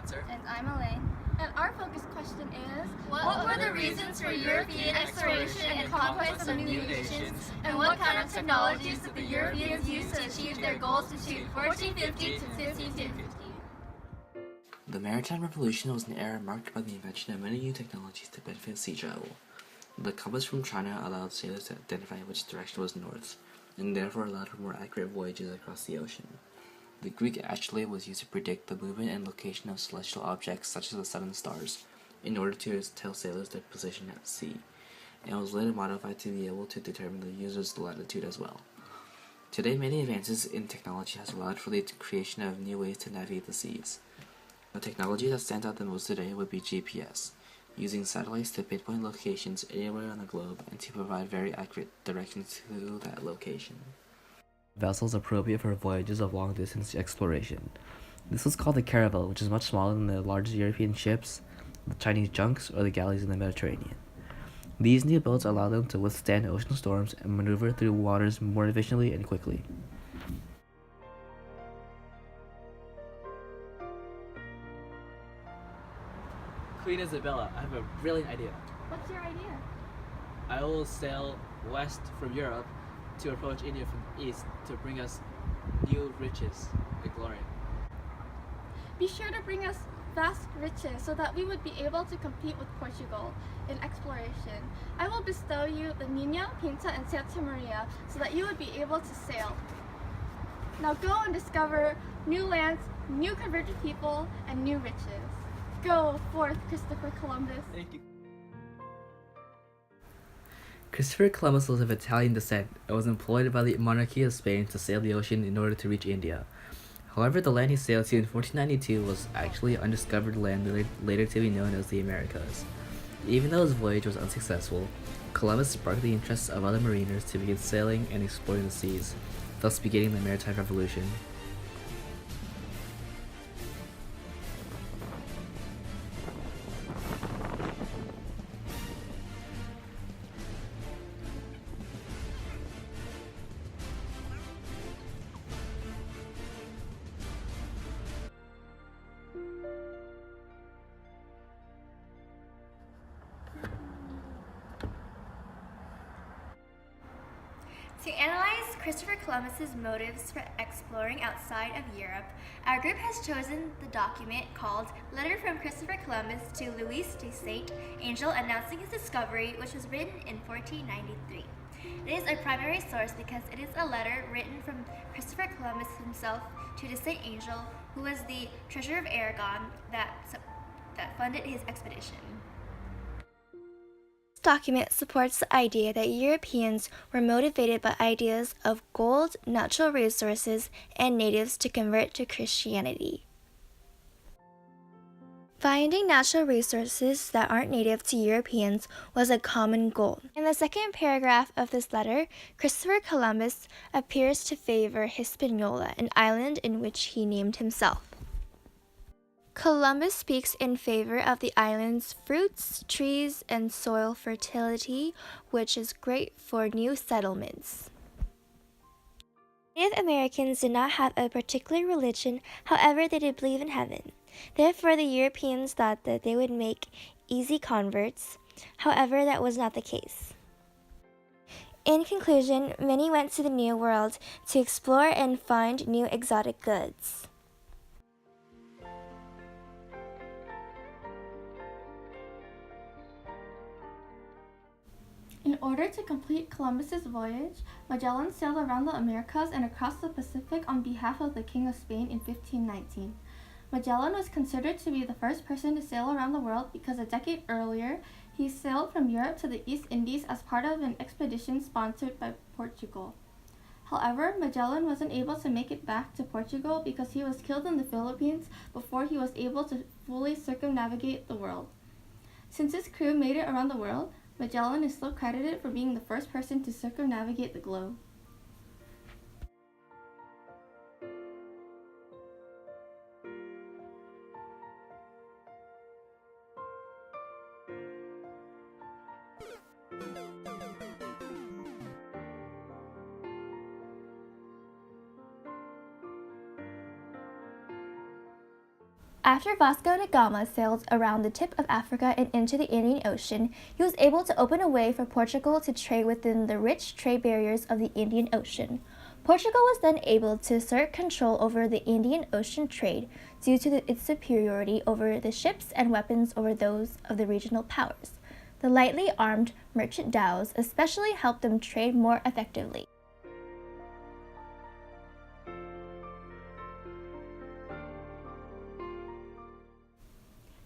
Spencer. And I'm Elaine. And our focus question is, what were the reasons for European exploration and conquest of new nations? And what kind of technologies did the Europeans use to achieve their goals between 1450 to 1550? The Maritime Revolution was an era marked by the invention of many new technologies to benefit sea travel. The compass from China allowed sailors to identify which direction was north, and therefore allowed for more accurate voyages across the ocean. The Greek astrolabe was used to predict the movement and location of celestial objects such as the sun and stars, in order to tell sailors their position at sea, and was later modified to be able to determine the user's latitude as well. Today, many advances in technology has allowed for the creation of new ways to navigate the seas. The technology that stands out the most today would be GPS, using satellites to pinpoint locations anywhere on the globe and to provide very accurate directions to that location. Vessels appropriate for voyages of long-distance exploration. This was called the caravel, which is much smaller than the large European ships, the Chinese junks, or the galleys in the Mediterranean. These new boats allow them to withstand ocean storms and maneuver through waters more efficiently and quickly. Queen Isabella, I have a brilliant idea. What's your idea? I will sail west from Europe to approach India from the east to bring us new riches and glory. Be sure to bring us vast riches so that we would be able to compete with Portugal in exploration. I will bestow you the Nina, Pinta, and Santa Maria so that you would be able to sail. Now go and discover new lands, new converted people, and new riches. Go forth, Christopher Columbus. Thank you. Christopher Columbus was of Italian descent and was employed by the monarchy of Spain to sail the ocean in order to reach India. However, the land he sailed to in 1492 was actually undiscovered land later to be known as the Americas. Even though his voyage was unsuccessful, Columbus sparked the interests of other mariners to begin sailing and exploring the seas, thus beginning the Maritime Revolution. To analyze Christopher Columbus's motives for exploring outside of Europe, our group has chosen the document called Letter from Christopher Columbus to Louis de Saint Angel announcing his discovery, which was written in 1493. It is our primary source because it is a letter written from Christopher Columbus himself to de Saint Angel, who was the treasurer of Aragon that funded his expedition. This document supports the idea that Europeans were motivated by ideas of gold, natural resources, and natives to convert to Christianity. Finding natural resources that aren't native to Europeans was a common goal. In the second paragraph of this letter, Christopher Columbus appears to favor Hispaniola, an island in which he named himself. Columbus speaks in favor of the island's fruits, trees, and soil fertility, which is great for new settlements. Native Americans did not have a particular religion, however, they did believe in heaven. Therefore, the Europeans thought that they would make easy converts. However, that was not the case. In conclusion, many went to the New World to explore and find new exotic goods. In order to complete Columbus's voyage, Magellan sailed around the Americas and across the Pacific on behalf of the King of Spain in 1519. Magellan was considered to be the first person to sail around the world because a decade earlier, he sailed from Europe to the East Indies as part of an expedition sponsored by Portugal. However, Magellan wasn't able to make it back to Portugal because he was killed in the Philippines before he was able to fully circumnavigate the world. Since his crew made it around the world, Magellan is still credited for being the first person to circumnavigate the globe. After Vasco da Gama sailed around the tip of Africa and into the Indian Ocean, he was able to open a way for Portugal to trade within the rich trade barriers of the Indian Ocean. Portugal was then able to assert control over the Indian Ocean trade due to its superiority over the ships and weapons over those of the regional powers. The lightly armed merchant dhows especially helped them trade more effectively.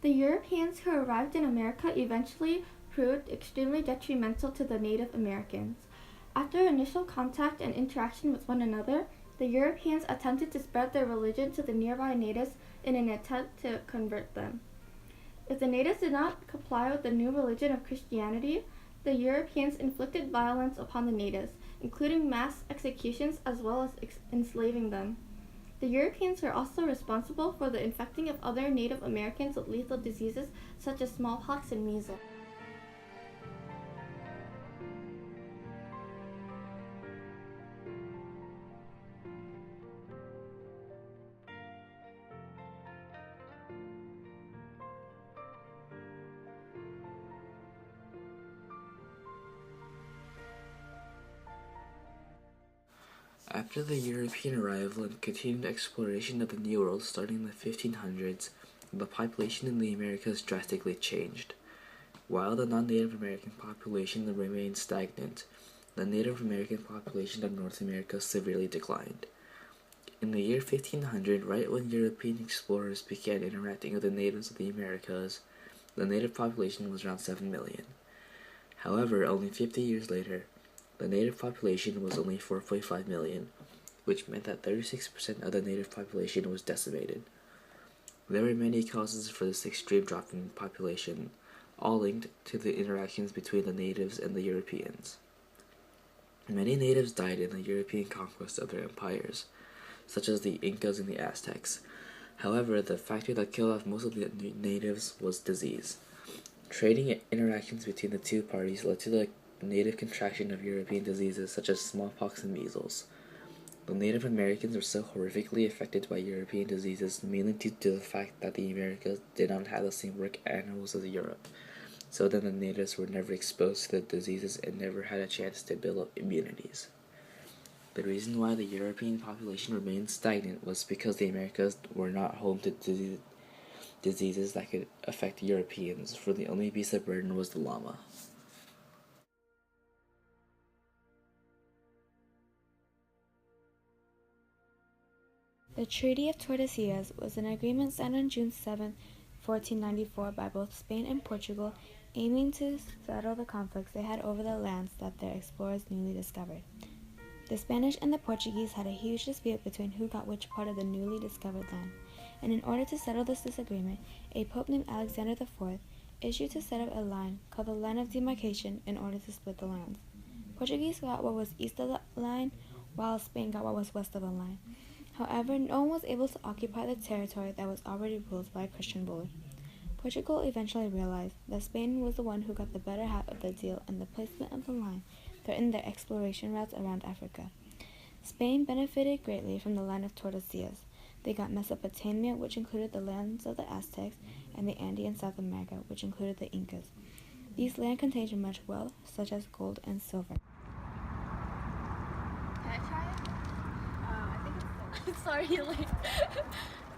The Europeans who arrived in America eventually proved extremely detrimental to the Native Americans. After initial contact and interaction with one another, the Europeans attempted to spread their religion to the nearby natives in an attempt to convert them. If the natives did not comply with the new religion of Christianity, the Europeans inflicted violence upon the natives, including mass executions as well as enslaving them. The Europeans were also responsible for the infecting of other Native Americans with lethal diseases such as smallpox and measles. After the European arrival and continued exploration of the New World starting in the 1500s, the population in the Americas drastically changed. While the non-Native American population remained stagnant, the Native American population of North America severely declined. In the year 1500, right when European explorers began interacting with the natives of the Americas, the native population was around 7 million. However, only 50 years later, the native population was only 4.5 million, which meant that 36% of the native population was decimated. There were many causes for this extreme drop in population, all linked to the interactions between the natives and the Europeans. Many natives died in the European conquest of their empires, such as the Incas and the Aztecs. However, the factor that killed off most of the natives was disease. Trading and interactions between the two parties led to the native contraction of European diseases such as smallpox and measles. The Native Americans were so horrifically affected by European diseases mainly due to the fact that the Americas did not have the same work animals as Europe, so then the natives were never exposed to the diseases and never had a chance to build up immunities. The reason why the European population remained stagnant was because the Americas were not home to diseases that could affect Europeans, for the only beast of burden was the llama. The Treaty of Tordesillas was an agreement signed on June 7, 1494 by both Spain and Portugal, aiming to settle the conflicts they had over the lands that their explorers newly discovered. The Spanish and the Portuguese had a huge dispute between who got which part of the newly discovered land, and in order to settle this disagreement, a pope named Alexander IV issued to set up a line called the Line of Demarcation in order to split the lands. Portuguese got what was east of the line, while Spain got what was west of the line. However, no one was able to occupy the territory that was already ruled by a Christian ruler. Portugal eventually realized that Spain was the one who got the better half of the deal, and the placement of the line threatened their exploration routes around Africa. Spain benefited greatly from the Line of Tordesillas. They got Mesopotamia, which included the lands of the Aztecs, and the Andean South America, which included the Incas. These lands contained much wealth, such as gold and silver. Can I try it? I think it's sorry, like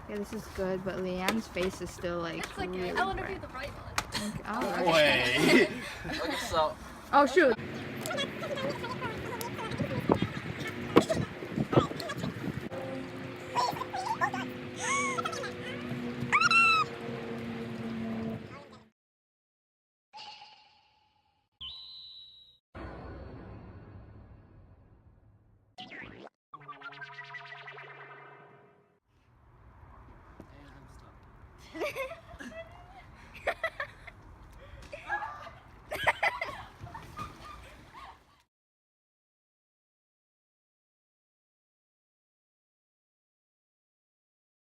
Yeah, this is good, but Leanne's face is still like it's okay. really I want to bright. do the bright one. Okay. Oh, okay. Wait. Okay, so Oh shoot. and I'm stuck.